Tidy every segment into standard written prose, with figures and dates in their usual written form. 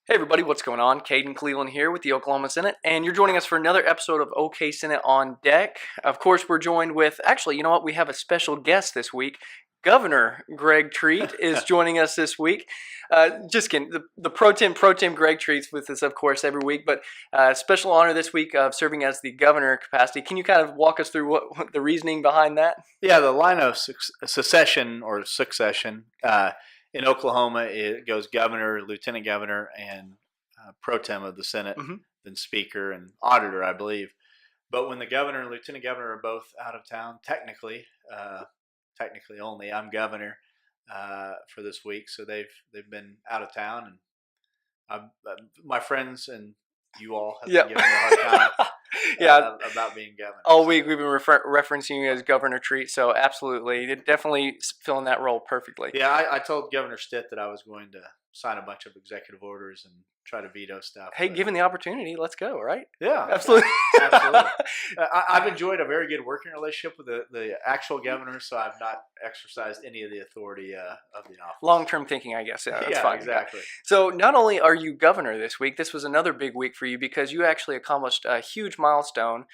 Hey everybody, what's going on? Caden Cleveland here with the Oklahoma Senate, and you're joining us for another episode of OK Senate on Deck. Of course, we're joined with, actually, you know what? We have a special guest this week. Governor Greg Treat is joining us this week. Just kidding. The Pro Tem Greg Treat's with us, of course, every week, but special honor this week of serving as the governor capacity. Can you kind of walk us through what the reasoning behind that? Yeah, the line of succession in Oklahoma, it goes governor, lieutenant governor, and pro tem of the Senate, then speaker and auditor, I believe. But when the governor and lieutenant governor are both out of town, technically only I'm governor for this week. So they've been out of town, and my friends and you all have been giving me a hard time. About being governor. All week we've been referencing you as Governor Treat, so absolutely. You're definitely filling that role perfectly. Yeah, I told Governor Stitt that I was going to sign a bunch of executive orders and try to veto stuff. Hey, given the opportunity, let's go, right? Yeah. Absolutely. Absolutely. I've enjoyed a very good working relationship with the actual governor, so I've not exercised any of the authority of the office. Long-term thinking, I guess. Yeah, that's fine. Exactly. So not only are you governor this week, this was another big week for you because you actually accomplished a huge milestone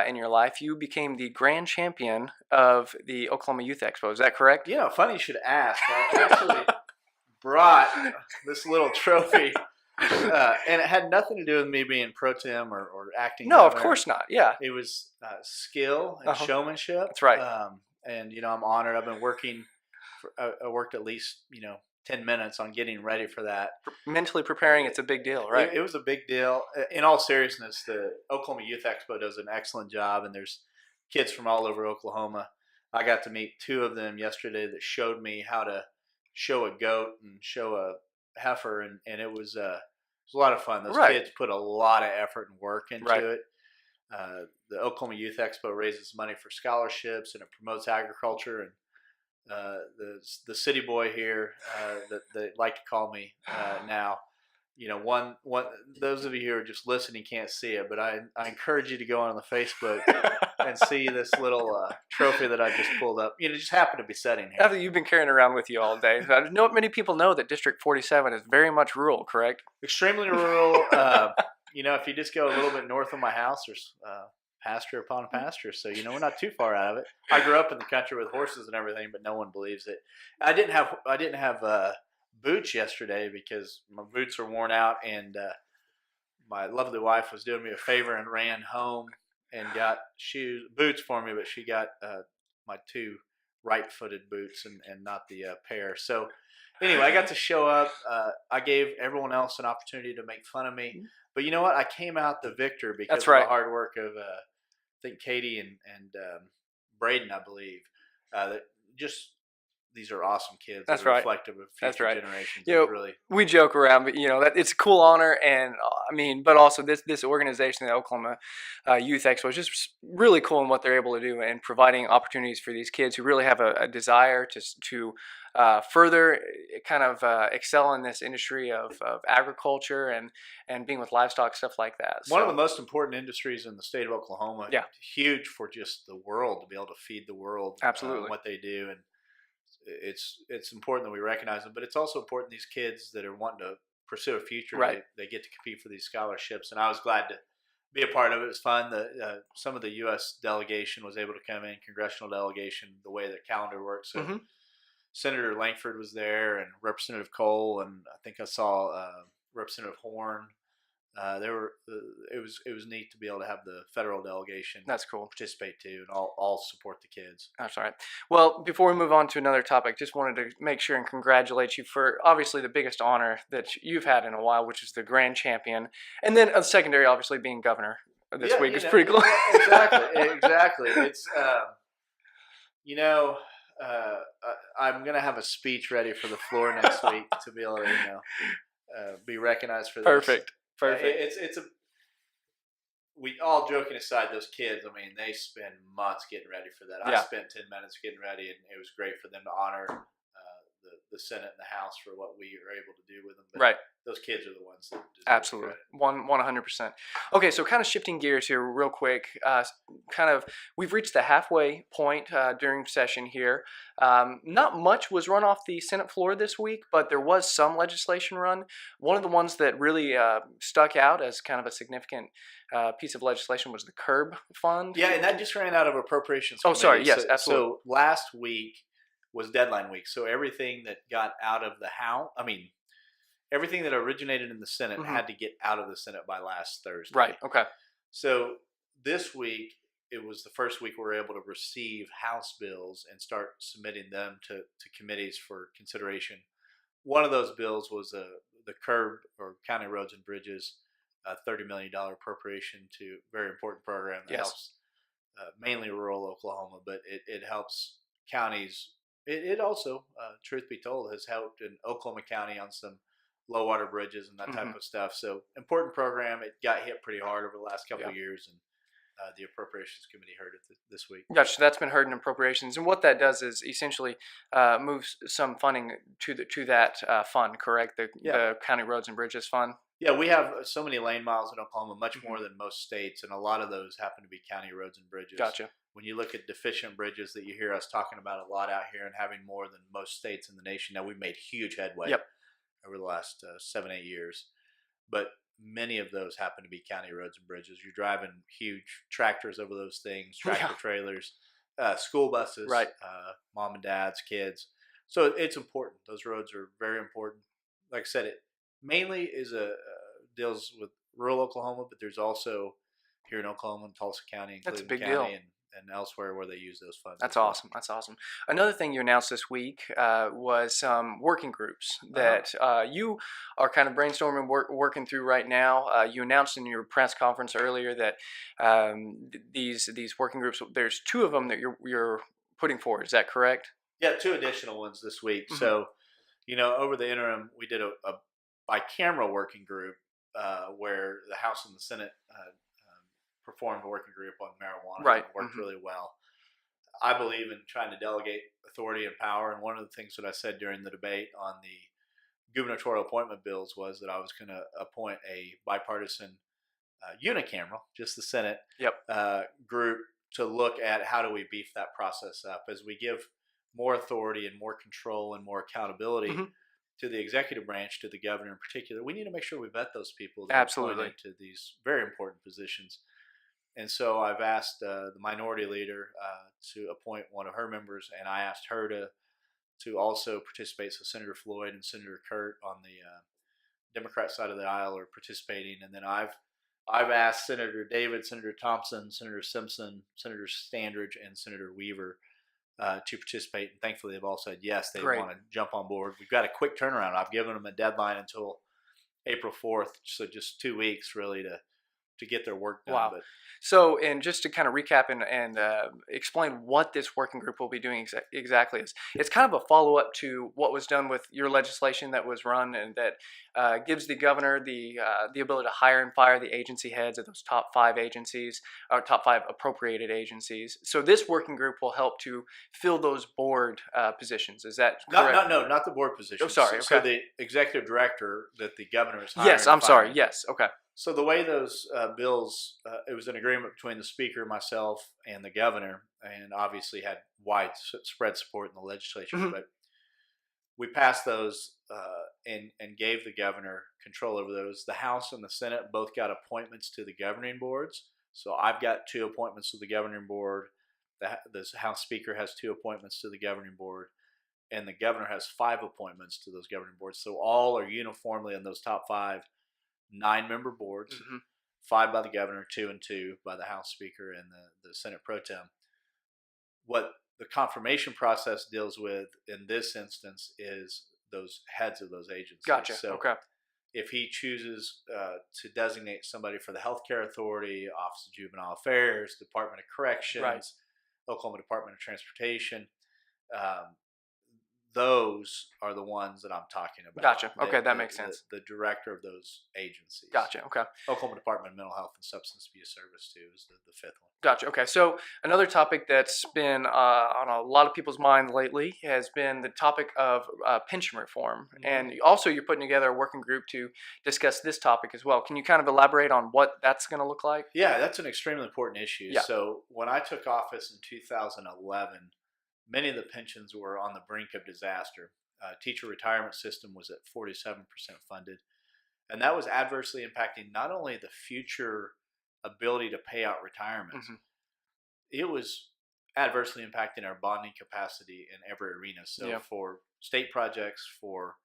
in your life. You became the grand champion of the Oklahoma Youth Expo. Is that correct? Yeah, funny you should ask. I actually brought this little trophy. And it had nothing to do with me being pro tem or acting. No, governor. Of course not. Yeah. It was skill and showmanship. That's right. And, I'm honored. I've been working. I worked at least, 10 minutes on getting ready for that. Mentally preparing, it's a big deal, right? It was a big deal. In all seriousness, the Oklahoma Youth Expo does an excellent job, and there's kids from all over Oklahoma. I got to meet two of them yesterday that showed me how to show a goat and show a heifer, and it was a lot of fun. Those kids put a lot of effort and work into it. The Oklahoma Youth Expo raises money for scholarships, and it promotes agriculture. And the city boy here that they like to call me now, one those of you who are just listening can't see it, but I encourage you to go on the Facebook and see this little trophy that I just pulled up. It just happened to be sitting here. After you've been carrying around with you all day. Not many people know that District 47 is very much rural, correct? Extremely rural. If you just go a little bit north of my house, there's pasture upon pasture. So, we're not too far out of it. I grew up in the country with horses and everything, but no one believes it. I didn't have boots yesterday because my boots were worn out, and my lovely wife was doing me a favor and ran home and got boots for me, but she got my two right-footed boots and not the pair. So anyway, I got to show up. I gave everyone else an opportunity to make fun of me. But you know what? I came out the victor because of the hard work of, I think, Katie and Braden, I believe. These are awesome kids. That's that are reflective of future generations. We joke around, but that it's a cool honor, and but also this organization, the Oklahoma Youth Expo, is just really cool in what they're able to do and providing opportunities for these kids who really have a desire to further kind of excel in this industry of agriculture and being with livestock, stuff like that. One of the most important industries in the state of Oklahoma. Yeah. Huge for just the world, to be able to feed the world. Absolutely. What they do, and it's important that we recognize them, but it's also important these kids that are wanting to pursue a future, they get to compete for these scholarships, and I was glad to be a part of it. It was fun. Some of the U.S. delegation was able to come in, congressional delegation, the way the calendar works. So Senator Langford was there, and Representative Cole, and I think I saw Representative Horn. It was neat to be able to have the federal delegation. That's cool. Participate too, and all support the kids. That's all right. Well, before we move on to another topic, just wanted to make sure and congratulate you for obviously the biggest honor that you've had in a while, which is the grand champion, and then a secondary, obviously, being governor this week is pretty cool. Exactly. It's I'm gonna have a speech ready for the floor next week to be able to be recognized for this. Perfect. We all joking aside, those kids, they spend months getting ready for that. I spent 10 minutes getting ready, and it was great for them to honor the Senate and the House for what we are able to do with them. But Right. those kids are the ones that deserve Absolutely. credit. 100%. Okay, so kind of shifting gears here real quick, we've reached the halfway point during session here. Not much was run off the Senate floor this week, but there was some legislation run. One of the ones that really stuck out as kind of a significant piece of legislation was the CURB fund. Yeah, and that just ran out of appropriations Oh, committee. sorry. Yes, absolutely. So last week was deadline week. So everything that got out of the House, everything that originated in the Senate had to get out of the Senate by last Thursday. Right. Okay. So this week, it was the first week we were able to receive House bills and start submitting them to committees for consideration. One of those bills was the CURB, or County Roads and Bridges, $30 million appropriation to a very important program that helps mainly rural Oklahoma, but it helps counties. It also, truth be told, has helped in Oklahoma County on some low water bridges and that type of stuff. So important program. It got hit pretty hard over the last couple of years, and the Appropriations Committee heard it this week. Gotcha. That's been heard in appropriations, and what that does is essentially moves some funding to that fund. Correct? The County Roads and Bridges Fund. Yeah, we have so many lane miles in Oklahoma, much more than most states, and a lot of those happen to be county roads and bridges. Gotcha. When you look at deficient bridges that you hear us talking about a lot out here and having more than most states in the nation, now we've made huge headway over the last 7-8 years, but many of those happen to be county roads and bridges. You're driving huge tractors over those things, tractor trailers, school buses, mom and dad's kids. So it's important. Those roads are very important. Like I said, it mainly is deals with rural Oklahoma, but there's also here in Oklahoma and Tulsa County and That's a Cleveland big County deal. and elsewhere where they use those funds. That's awesome. That's awesome. Another thing you announced this week was some working groups that you are kind of brainstorming, working through right now. You announced in your press conference earlier that these working groups, there's 2 of them that you're putting forward. Is that correct? Yeah, 2 additional ones this week. So, over the interim, we did a bicameral working group where the House and the Senate performed a working group on marijuana. Right. It worked really well. I believe in trying to delegate authority and power, and one of the things that I said during the debate on the gubernatorial appointment bills was that I was going to appoint a bipartisan unicameral, just the Senate group, to look at how do we beef that process up as we give more authority and more control and more accountability to the executive branch, to the governor in particular. We need to make sure we vet those people that are appointed to these very important positions. And so I've asked the minority leader to appoint one of her members, and I asked her to also participate. So Senator Floyd and Senator Kurt on the Democrat side of the aisle are participating, and then I've asked Senator David, Senator Thompson, Senator Simpson, Senator Standridge, and Senator Weaver to participate, and thankfully they've all said yes, they want to jump on board. We've got a quick turnaround. I've given them a deadline until April 4th, so just 2 weeks really to get their work done. Wow. So, and just to kind of recap and explain what this working group will be doing exactly, it's kind of a follow-up to what was done with your legislation that was run, and that gives the governor the ability to hire and fire the agency heads of those top 5 agencies, or top 5 appropriated agencies. So this working group will help to fill those board positions. Is that correct? No, not the board positions. Oh, sorry. Okay. So the executive director that the governor is hiring. Yes, I'm sorry. Yes. Okay. So the way those bills, it was an agreement between the speaker, myself, and the governor, and obviously had widespread support in the legislature. But we passed those and gave the governor control over those. The House and the Senate both got appointments to the governing boards. So I've got 2 appointments to the governing board. The House Speaker has 2 appointments to the governing board, and the governor has 5 appointments to those governing boards. So all are uniformly in those top 5. 9-member boards, 5 by the governor, 2 and 2 by the House Speaker and the Senate Pro Tem. What the confirmation process deals with in this instance is those heads of those agencies. Gotcha. So if he chooses to designate somebody for the Healthcare Authority, Office of Juvenile Affairs, Department of Corrections, Oklahoma Department of Transportation, those are the ones that I'm talking about. Gotcha. Okay, that makes sense. The director of those agencies. Gotcha. Okay. Oklahoma Department of Mental Health and Substance Abuse Service too is the fifth one. Gotcha. Okay. So another topic that's been on a lot of people's mind lately has been the topic of pension reform, and also you're putting together a working group to discuss this topic as well. Can you kind of elaborate on what that's going to look like? Yeah, that's an extremely important issue. Yeah. So when I took office in 2011, many of the pensions were on the brink of disaster. Teacher retirement system was at 47% funded, and that was adversely impacting not only the future ability to pay out retirements, it was adversely impacting our bonding capacity in every arena. So for state projects, for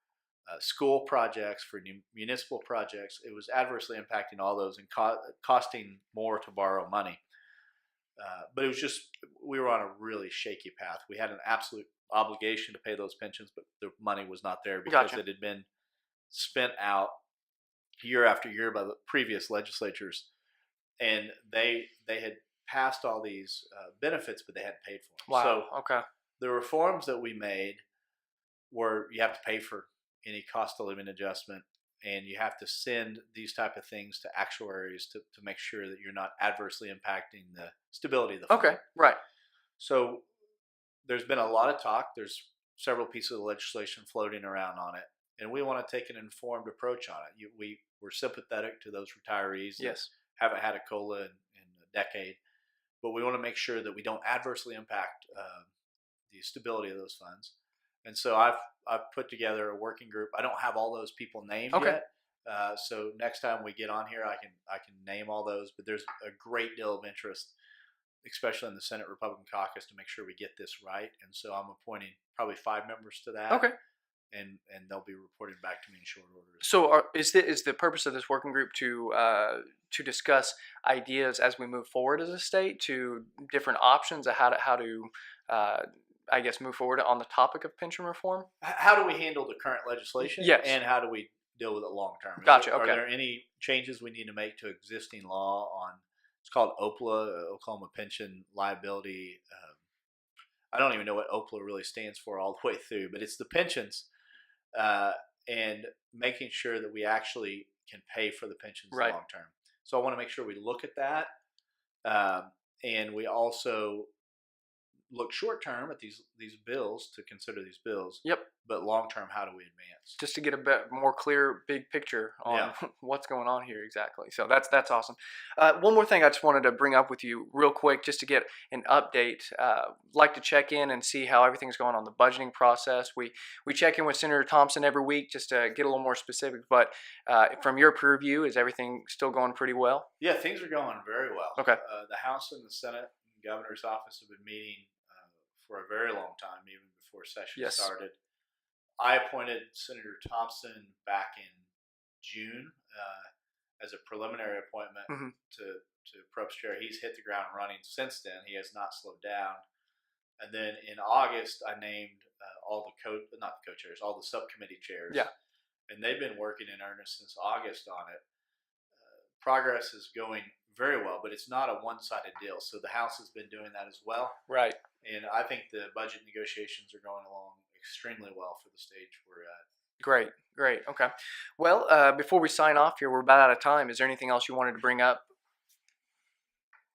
school projects, for municipal projects, it was adversely impacting all those and costing more to borrow money. But it was just, we were on a really shaky path. We had an absolute obligation to pay those pensions, but the money was not there because it had been spent out year after year by the previous legislatures, and they had passed all these benefits, but they hadn't paid for them. Wow. So okay. the reforms that we made were you have to pay for any cost of living adjustment, and you have to send these type of things to actuaries to make sure that you're not adversely impacting the stability of the fund. Okay, right. So there's been a lot of talk. There's several pieces of legislation floating around on it, and we want to take an informed approach on it. We're sympathetic to those retirees that haven't had a COLA in a decade, but we want to make sure that we don't adversely impact the stability of those funds. And so I've put together a working group. I don't have all those people named yet. So next time we get on here, I can name all those. But there's a great deal of interest, especially in the Senate Republican caucus, to make sure we get this right. And so I'm appointing probably 5 members to that. Okay. And they'll be reporting back to me in short order. So is the purpose of this working group to discuss ideas as we move forward as a state, to different options of how to I guess move forward on the topic of pension reform? How do we handle the current legislation? Yes. And how do we deal with it long term? Gotcha. Are there any changes we need to make to existing law on? It's called OPLA, Oklahoma Pension Liability. I don't even know what OPLA really stands for all the way through, but it's the pensions and making sure that we actually can pay for the pensions long term. So I want to make sure we look at that, and we also look short term at these bills, to consider these bills. Yep. But long term, how do we advance? Just to get a bit more clear, big picture on what's going on here exactly. So that's awesome. One more thing I just wanted to bring up with you real quick, just to get an update. Like to check in and see how everything's going on the budgeting process. We check in with Senator Thompson every week just to get a little more specific. But from your purview, is everything still going pretty well? Yeah, things are going very well. Okay. The House and the Senate and the Governor's office have been meeting for a very long time, even before session started. I appointed Senator Thompson back in June as a preliminary appointment to Probst Chair. He's hit the ground running since then. He has not slowed down. And then in August, I named all the all the subcommittee chairs. Yeah. And they've been working in earnest since August on it. Progress is going very well, but it's not a one-sided deal. So the House has been doing that as well. Right. And I think the budget negotiations are going along extremely well for the stage we're at. Great. Okay. Well, before we sign off here, we're about out of time. Is there anything else you wanted to bring up?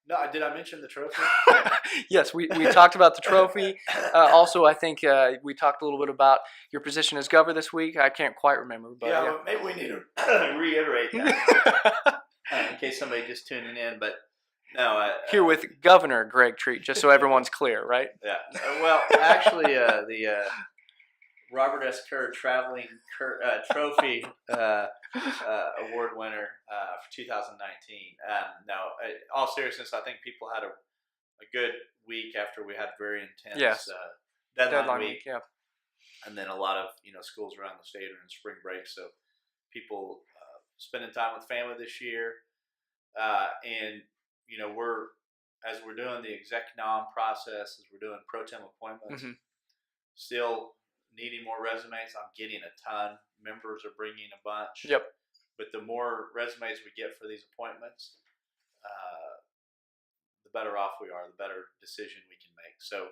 No, did I mention the trophy? Yes, we talked about the trophy. Also, I think we talked a little bit about your position as governor this week. I can't quite remember. But Well, maybe we need to reiterate that in case somebody just tuning in. But no, here with Governor Greg Treat, just so everyone's clear, right? Yeah. Well, actually, the Robert S. Kerr Traveling Trophy award winner for 2019. No, in all seriousness, I think people had a good week after we had very intense deadline week. Yeah. And then a lot of schools around the state are in spring break, so people spending time with family this year, and we're doing the exec nom process, as we're doing pro tem appointments, still needing more resumes. I'm getting a ton. Members are bringing a bunch. Yep. But the more resumes we get for these appointments, the better off we are, the better decision we can make. So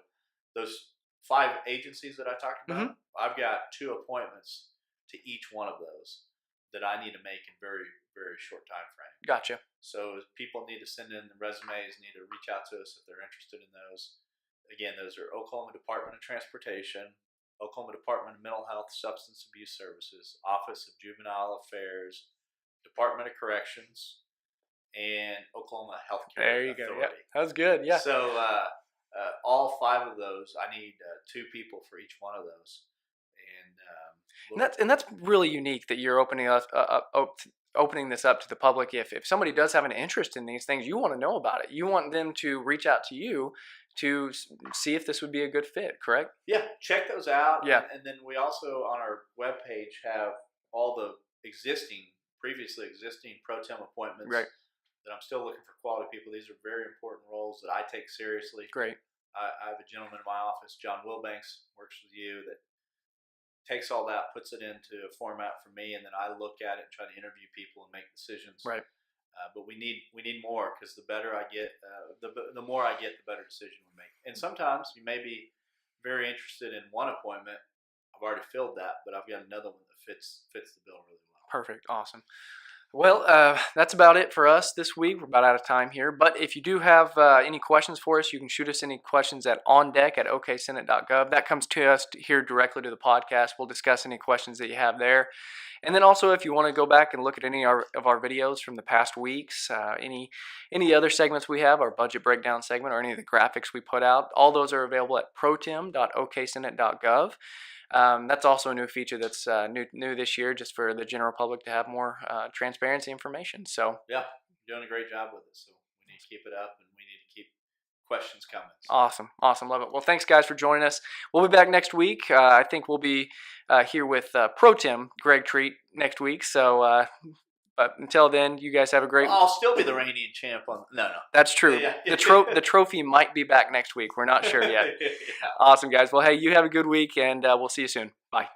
those 5 agencies that I talked Mm-hmm. about, I've got 2 appointments to each one of those that I need to make in very, very short time frame. Gotcha. So people need to send in the resumes, need to reach out to us if they're interested in those. Again, those are Oklahoma Department of Transportation, Oklahoma Department of Mental Health, Substance Abuse Services, Office of Juvenile Affairs, Department of Corrections, and Oklahoma There Healthcare you go. Yeah, Authority. that was good. Yeah. So all 5 of those, I need 2 people for each one of those, And that's really unique that you're opening this up to the public. If somebody does have an interest in these things, you want to know about it. You want them to reach out to you to see if this would be a good fit. Correct? yeah, check those out. Yeah. And then we also on our webpage have all the previously existing pro tem appointments. Right. That I'm still looking for quality people. These are very important roles that I take seriously. Great. I have a gentleman in my office, John Wilbanks, works with you, that takes all that, puts it into a format for me, and then I look at it and try to interview people and make decisions. Right. But we need more, because the better I get, the more I get, the better decision we make. And sometimes you may be very interested in one appointment. I've already filled that, but I've got another one that fits the bill really well. Perfect. Awesome. Well, that's about it for us this week. We're about out of time here. But if you do have any questions for us, you can shoot us any questions at ondeck@oksenate.gov. That comes to us here directly to the podcast. We'll discuss any questions that you have there. And then also, if you want to go back and look at any of our videos from the past weeks, any other segments we have, our budget breakdown segment, or any of the graphics we put out, all those are available at protem.oksenate.gov. That's also a new feature that's new this year, just for the general public to have more transparency information. So yeah, you're doing a great job with it. So we need to keep it up, and we need to keep questions coming. So. Awesome, love it. Well, thanks guys for joining us. We'll be back next week. I think we'll be here with Pro Tem Greg Treat next week. So, but until then, you guys have a great. I'll still be the reigning champ on. No. That's true. Yeah. The trophy might be back next week. We're not sure yet. Yeah. Awesome, guys. Well, hey, you have a good week, and we'll see you soon. Bye.